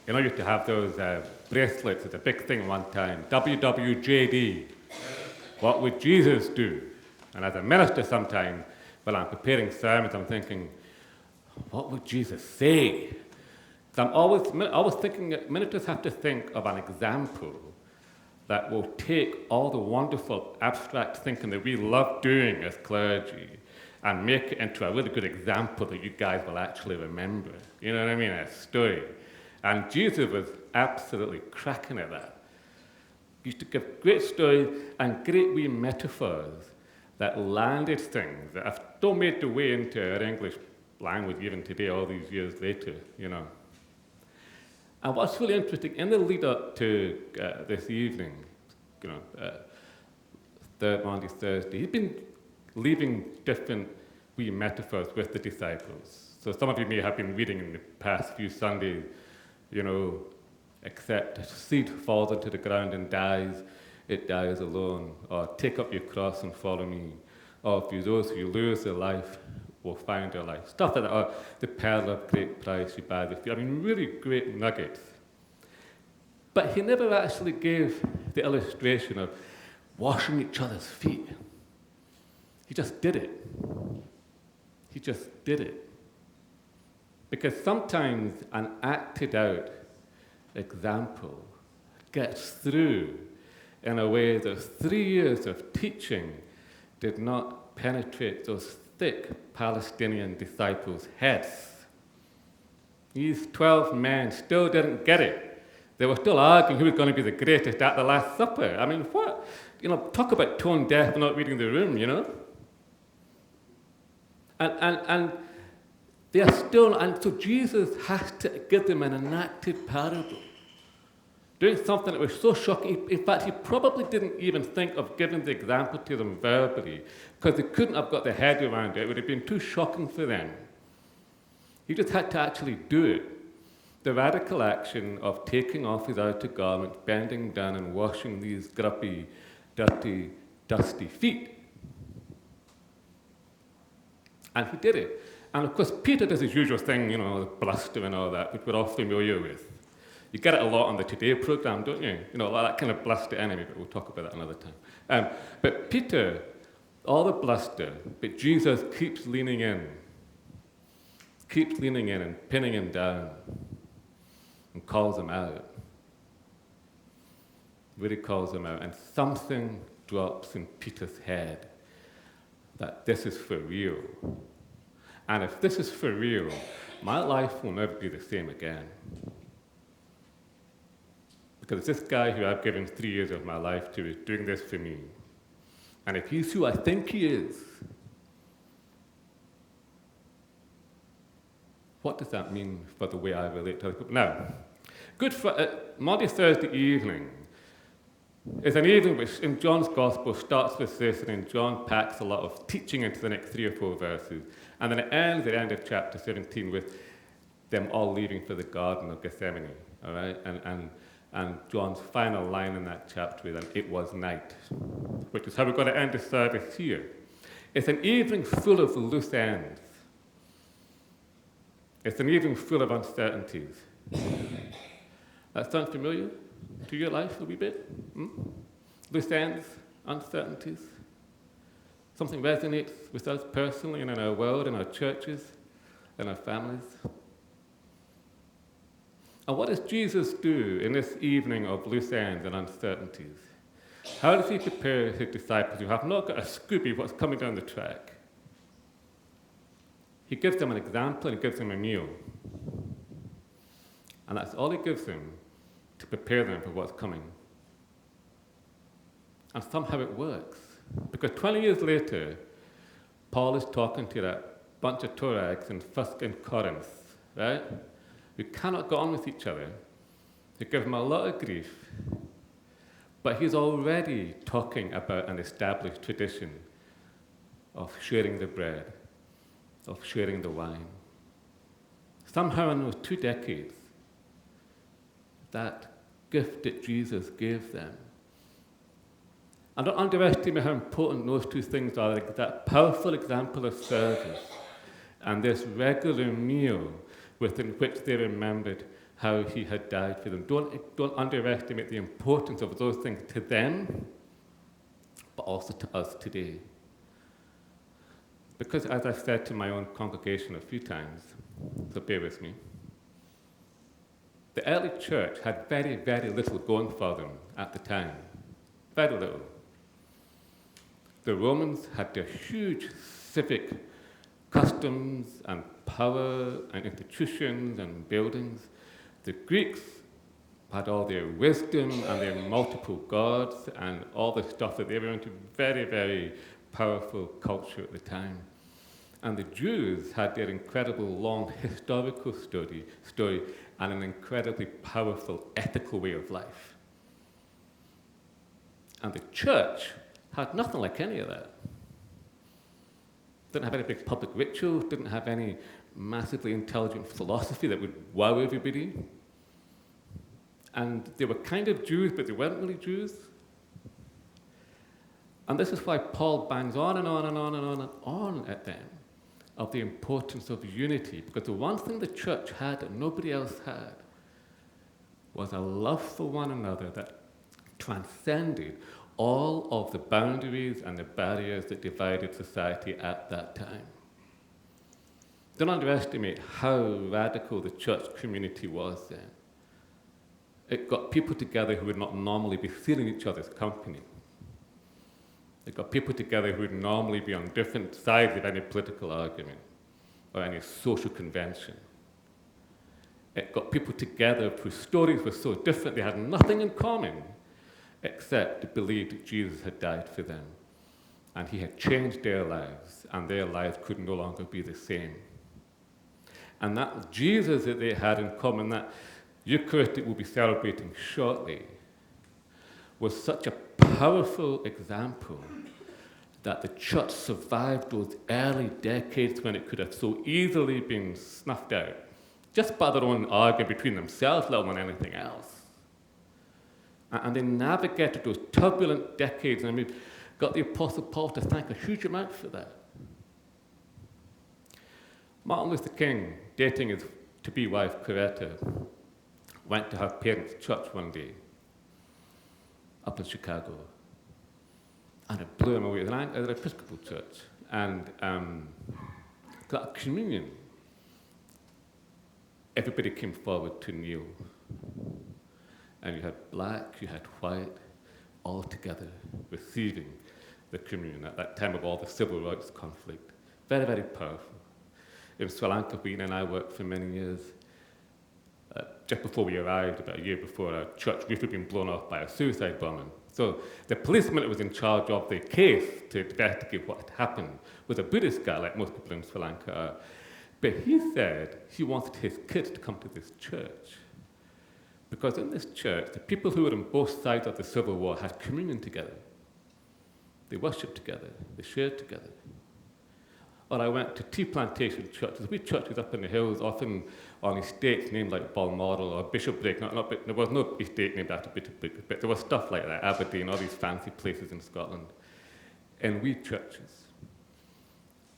You know, you used to have those bracelets. It's a big thing one time. WWJD. What would Jesus do? And as a minister sometimes, when I'm preparing sermons, I'm thinking, what would Jesus say? So I'm always thinking that ministers have to think of an example that will take all the wonderful abstract thinking that we love doing as clergy and make it into a really good example that you guys will actually remember. You know what I mean? A story. And Jesus was absolutely cracking at that. He used to give great stories and great wee metaphors that landed things that have still made their way into our English language even today, all these years later, you know. And what's really interesting, in the lead up to this evening, you know, third Maundy Thursday, he's been leaving different wee metaphors with the disciples. So some of you may have been reading in the past few Sundays, you know, except a seed falls into the ground and dies, it dies alone. Or take up your cross and follow me. Or for those who lose their life will find their life. Stuff like that. Or the pearl of great price you buy the feet. I mean, really great nuggets. But he never actually gave the illustration of washing each other's feet. He just did it. He just did it. Because sometimes an acted out example gets through in a way that 3 years of teaching did not penetrate those thick Palestinian disciples' heads. These 12 men still didn't get it. They were still arguing who was going to be the greatest at the Last Supper. I mean, what? You know, talk about tone deaf and not reading the room, you know? And they are still, and so Jesus has to give them an enacted parable, doing something that was so shocking. In fact, he probably didn't even think of giving the example to them verbally, because they couldn't have got their head around it. It would have been too shocking for them. He just had to actually do it. The radical action of taking off his outer garment, bending down and washing these grubby, dirty, dusty feet. And he did it. And of course, Peter does his usual thing, you know, the bluster and all that, which we're all familiar with. You get it a lot on the Today program, don't you? You know, that kind of bluster anyway, but we'll talk about that another time. But Peter, all the bluster, but Jesus keeps leaning in and pinning him down and calls him out. Really calls him out. And something drops in Peter's head that this is for real. And if this is for real, my life will never be the same again. Because this guy who I've given 3 years of my life to is doing this for me. And if he's who I think he is, what does that mean for the way I relate to other people? Now, Maundy Thursday evening is an evening which in John's Gospel starts with this, and then John packs a lot of teaching into the next 3 or 4 verses. And then it ends at the end of chapter 17 with them all leaving for the Garden of Gethsemane, all right? And John's final line in that chapter is, and it was night, which is how we're going to end the service here. It's an evening full of loose ends. It's an evening full of uncertainties. That sound familiar to your life a wee bit? Loose ends, uncertainties. Something resonates with us personally and in our world, in our churches, in our families. And what does Jesus do in this evening of loose ends and uncertainties? How does he prepare his disciples who have not got a Scooby of what's coming down the track? He gives them an example and he gives them a meal. And that's all he gives them to prepare them for what's coming. And somehow it works. Because 20 years later, Paul is talking to that bunch of Torags in Corinth, right? Who cannot go on with each other. Who give him a lot of grief. But he's already talking about an established tradition of sharing the bread, of sharing the wine. Somehow in those 2 decades, that gift that Jesus gave them. And don't underestimate how important those 2 things are, like that powerful example of service and this regular meal within which they remembered how he had died for them. Don't underestimate the importance of those things to them, but also to us today. Because as I've said to my own congregation a few times, so bear with me, the early church had very, very little going for them at the time. Very little. The Romans had their huge civic customs and power and institutions and buildings. The Greeks had all their wisdom and their multiple gods and all the stuff that they were into. Very, very powerful culture at the time. And the Jews had their incredible long historical story and an incredibly powerful ethical way of life. And the church had nothing like any of that. Didn't have any big public rituals, didn't have any massively intelligent philosophy that would wow everybody. And they were kind of Jews, but they weren't really Jews. And this is why Paul bangs on and on and on and on and on at them of the importance of unity. Because the one thing the church had that nobody else had was a love for one another that transcended all of the boundaries and the barriers that divided society at that time. Don't underestimate how radical the church community was then. It got people together who would not normally be stealing each other's company. It got people together who would normally be on different sides of any political argument or any social convention. It got people together whose stories were so different they had nothing in common except they believed that Jesus had died for them and he had changed their lives and their lives could no longer be the same. And that Jesus that they had in common, that Eucharist that we'll be celebrating shortly, was such a powerful example that the church survived those early decades when it could have so easily been snuffed out, just by their own argument between themselves, let alone anything else. And they navigated those turbulent decades, and we've got the Apostle Paul to thank a huge amount for that. Martin Luther King, dating his to-be wife, Coretta, went to her parents' church one day up in Chicago. And it blew him away. It was an Episcopal church. And got a communion. Everybody came forward to kneel. And you had black, you had white, all together, receiving the communion at that time of all the civil rights conflict. Very, very powerful. In Sri Lanka, Wayne and I worked for many years. Just before we arrived, about a year before, our church roof had been blown off by a suicide bombing. So the policeman that was in charge of the case to investigate what had happened was a Buddhist guy, like most people in Sri Lanka are. But he said he wanted his kids to come to this church. Because in this church, the people who were on both sides of the Civil War had communion together. They worshipped together. They shared together. Or I went to tea plantation churches, wee churches up in the hills, often on estates named like Balmoral or Bishopbriggs. There was no estate named after Bishopbriggs, but there was stuff like that, Aberdeen, all these fancy places in Scotland, in wee churches.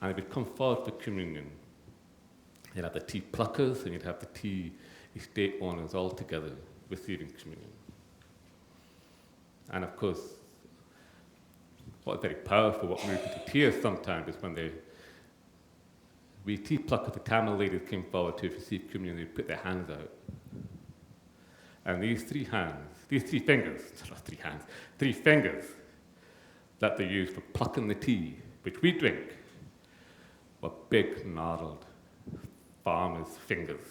And they would come forward for communion. You'd have the tea pluckers and you'd have the tea estate owners all together receiving communion. And of course, what's very powerful, what moved me to tears sometimes is when the tea plucker, the Tamil ladies came forward to receive communion, they put their hands out. And these three fingers that they used for plucking the tea, which we drink, were big, gnarled farmers' fingers.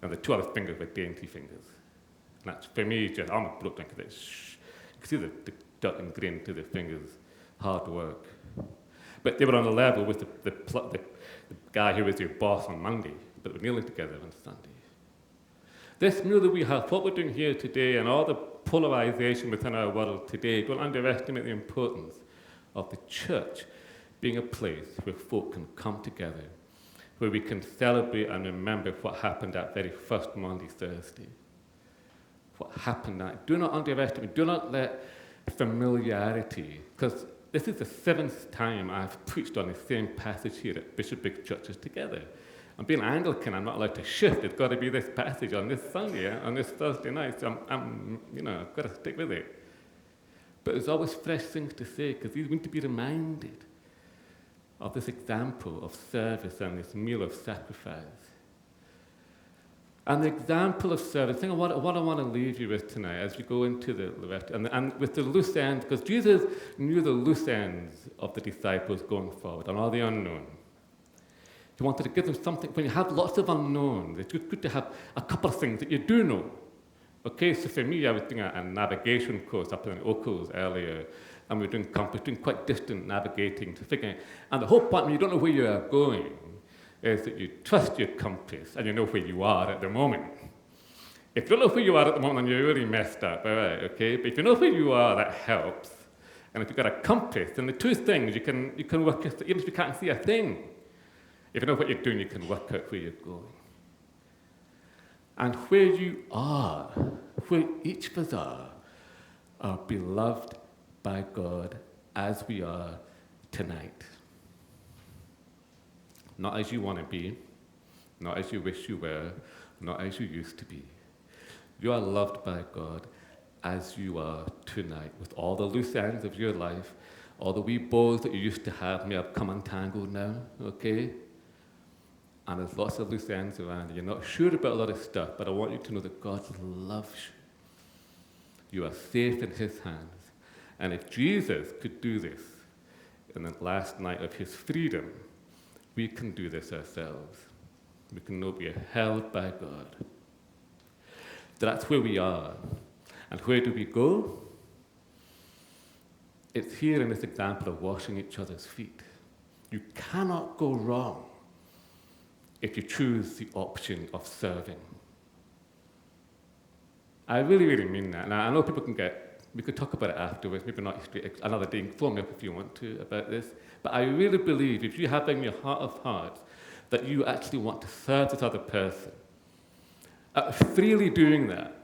And the two other fingers were dainty fingers. And that's, for me, just, I'm a bloke drinker. You can see the dirt and grain to the fingers, hard work. But they were on a level with the guy who was your boss on Monday, but we're kneeling together on Sunday. This meal that we have, what we're doing here today, and all the polarization within our world today, don't underestimate the importance of the church being a place where folk can come together, where we can celebrate and remember what happened that very first Maundy Thursday. What happened that. Do not underestimate, do not let familiarity, because this is the 7th time I've preached on the same passage here at Bishopbriggs Churches Together. I'm being Anglican, I'm not allowed to shift. It's got to be this passage on this Sunday, on this Thursday night. So I've got to stick with it. But there's always fresh things to say, because we need to be reminded of this example of service and this meal of sacrifice. And the example of service, I think what I want to leave you with tonight as we go into the rest, and with the loose ends, because Jesus knew the loose ends of the disciples going forward and all the unknown. He wanted to give them something. When you have lots of unknowns, it's good to have a couple of things that you do know. Okay, so for me, I was doing a navigation course up in the Oakles earlier, and we were doing compass, doing quite distant navigating to figure. And the whole point when you don't know where you are going is that you trust your compass and you know where you are at the moment. If you don't know where you are at the moment, then you're really messed up, all right, okay? But if you know where you are, that helps. And if you've got a compass, then the two things, you can work, even if you can't see a thing, if you know what you're doing, you can work out where you're going. And where you are, where each of us are beloved by God as we are tonight. Not as you want to be, not as you wish you were, not as you used to be. You are loved by God as you are tonight, with all the loose ends of your life, all the wee bows that you used to have may have come untangled now, okay? And there's lots of loose ends around. You're not sure about a lot of stuff, but I want you to know that God loves you. You are safe in his hands. And if Jesus could do this in the last night of his freedom, we can do this ourselves. We can know we are held by God. That's where we are. And where do we go? It's here in this example of washing each other's feet. You cannot go wrong if you choose the option of serving. I really, really mean that. Now, I know people we could talk about it afterwards, maybe not another day, phone me up if you want to about this, but I really believe if you have in your heart of hearts that you actually want to serve this other person, freely doing that,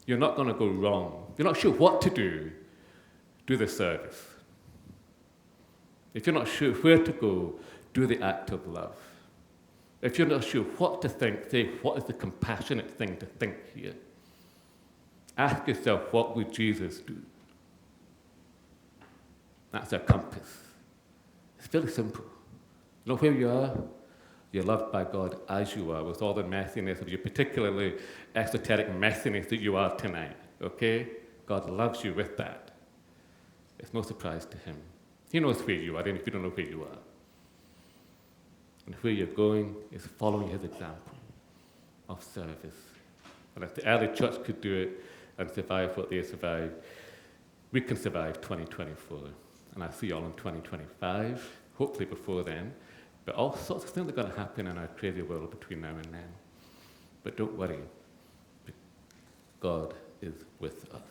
you're not going to go wrong. If you're not sure what to do the service. If you're not sure where to go, do the act of love. If you're not sure what to think, say, what is the compassionate thing to think here? Ask yourself, what would Jesus do? That's our compass. It's very simple. You know where you are? You're loved by God as you are, with all the messiness of your particularly esoteric messiness that you are tonight, okay? God loves you with that. It's no surprise to him. He knows where you are, even if you don't know where you are. And where you're going is following his example of service. And if the early church could do it and survive what they survived, we can survive 2024. And I see you all in 2025, hopefully before then. But all sorts of things are going to happen in our crazy world between now and then. But don't worry, God is with us.